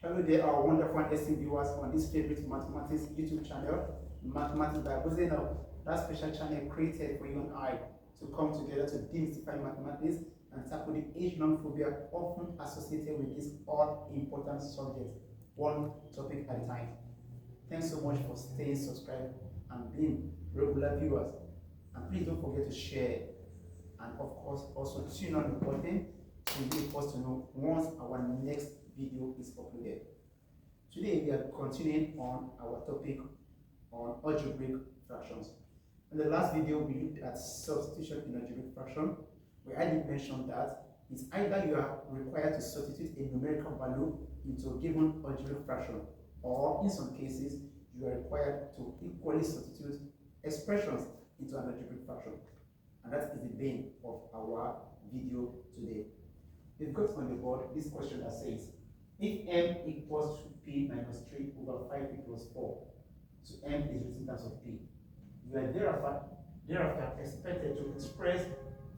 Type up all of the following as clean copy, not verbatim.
Hello there, our wonderful and esteemed viewers on this favorite mathematics YouTube channel, Mathematics by Bozeno, that special channel created for you and I to come together to demystify mathematics and tackle the age-long phobia often associated with this all-important subject, one topic at a time. Thanks so much for staying subscribed and being regular viewers. And please don't forget to share and of course also tune on the button to be first to know once our next video is uploaded. Today we are continuing on our topic on algebraic fractions. In the last video we looked at substitution in algebraic fraction, where I did mention that it's either you are required to substitute a numerical value into a given algebraic fraction, or in some cases you are required to equally substitute expressions into an algebraic fraction. And that is the vein of our video today. We've got on the board this question that says, if m equals to p minus 3 over 5p plus 4, so m is written in terms of p, you are thereafter expected to express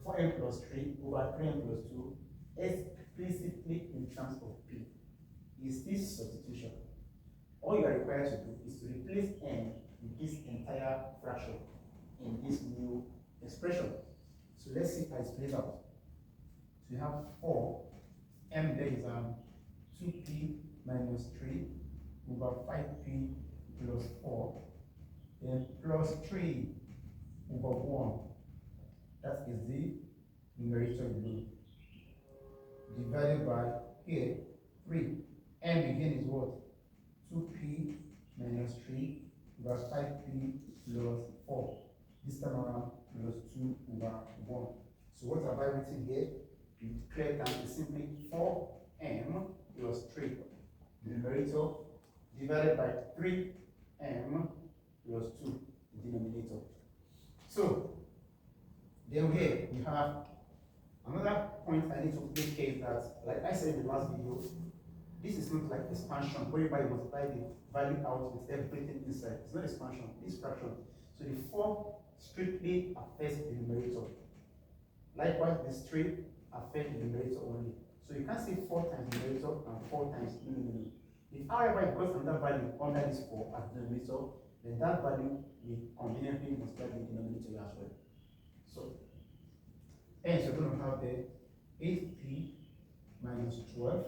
4m plus 3 over 3m plus 2 explicitly in terms of p. Is this substitution? All you are required to do is to replace m with this entire fraction in this new expression. So let's see how it's played out. So you have 4, m there is 2p minus 3 over 5p plus 4, then plus 3 over 1, that is the numerator below, divided by here 3, m again is what? 2p minus 3 over 5p plus 4, this time around plus 2 over 1. So what have I written here? In clear terms is simply 4m plus 3, the numerator, divided by 3m plus 2, the denominator. So then here we have another point I need to make here, that, like I said in the last video, this is not like expansion whereby you multiply the value out with everything inside. It's not expansion, it's fraction. So the 4 strictly affects the numerator. Likewise, this 3 affects the numerator only. So you can't say 4 times the numerator and 4 times no. If however it goes another value under this 4 as the numerator, then that value will conveniently multiply the denominator as well. So hence you're going to have the 8p minus 12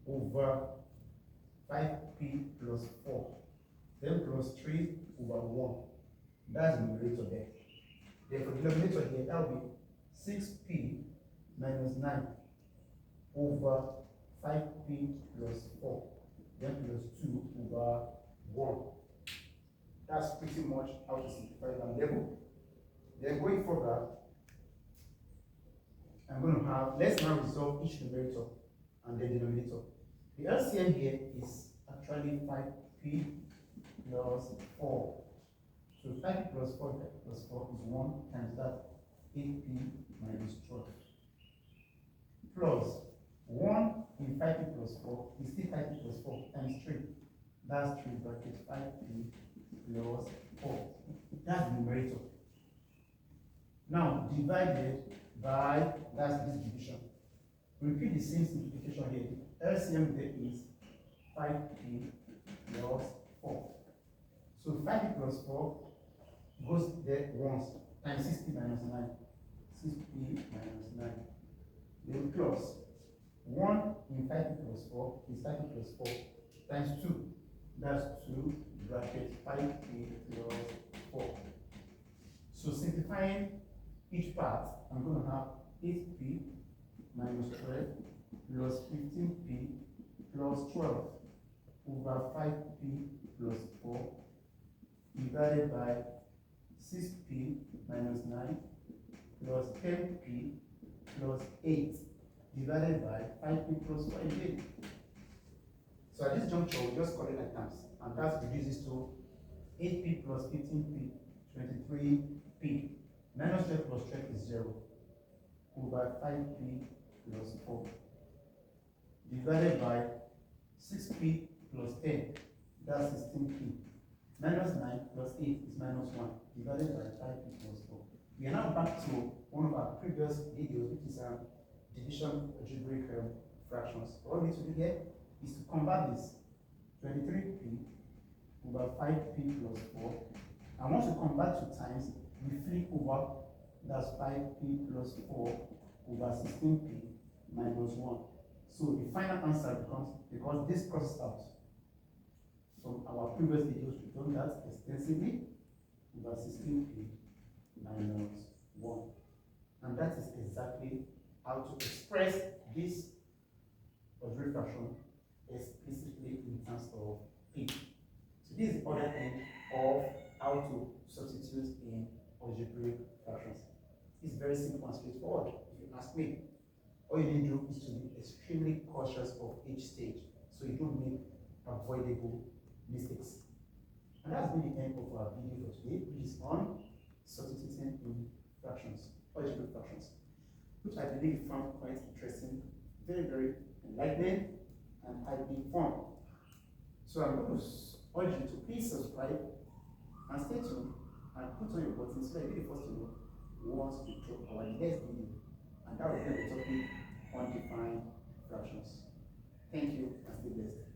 over 5p plus 4, then plus 3 over 1. That's the numerator there. Then for the denominator here, that will be 6p minus 9 over 5p plus 4, then plus 2 over 1. That's pretty much how to simplify that level. Then going further, I'm going to have, let's now resolve each numerator and the denominator. The LCM here is actually 5p plus 4. So 5p plus 4 plus 4 is 1 times that 8p minus 12. Plus 1 in 5p plus 4 is still 5p plus 4 times 3. That's 3 bracket 5p plus 4. That's the numerator. Now divided by, that's this division. Repeat the same simplification here. The LCM there is 5p plus 4. So 5p plus 4 goes there once, times 6p minus 9. 6p minus 9. Then plus 1 in 5p plus 4 is 5p plus 4 times 2. That's 2 bracket 5p plus 4. So simplifying each part, I'm going to have 8p minus 12 plus 15p plus 12 over 5p plus 4 divided by 6p minus 9 plus 10p plus 8 divided by 5p plus 4 again. So at this juncture, we just call it like terms, and that reduces to 8p plus 15p, 23p. Minus 12 plus 12 is 0 over 5p plus 4 divided by 6p plus 10, that's 16p. Minus 9 plus 8 is minus 1 divided by 5p plus 4. We are now back to one of our previous videos, which is division algebraic fractions. All we need to do here is to convert this 23p over 5p plus 4. And once you convert to times, we flip over, that's 5p plus 4 over 16p minus 1. So the final answer becomes, because this crosses out. So our previous videos, we've done that extensively, over 16p minus 1. And that is exactly how to express this algebraic fraction explicitly in terms of p. So this is the other end of how to substitute in algebraic fractions. It's very simple and straightforward, if you ask me. All you need to do is to be extremely cautious of each stage so you don't make avoidable mistakes. And that's been the end of our video for today, which is on substituting in fractions, algebraic fractions, which I believe you found quite interesting, very, very enlightening, and highly fun. So I'm going to urge you to please subscribe and stay tuned and put on your button so that you'll be the first to know once we drop our next video. And that will be the topic undefined fractions. Thank you and stay blessed.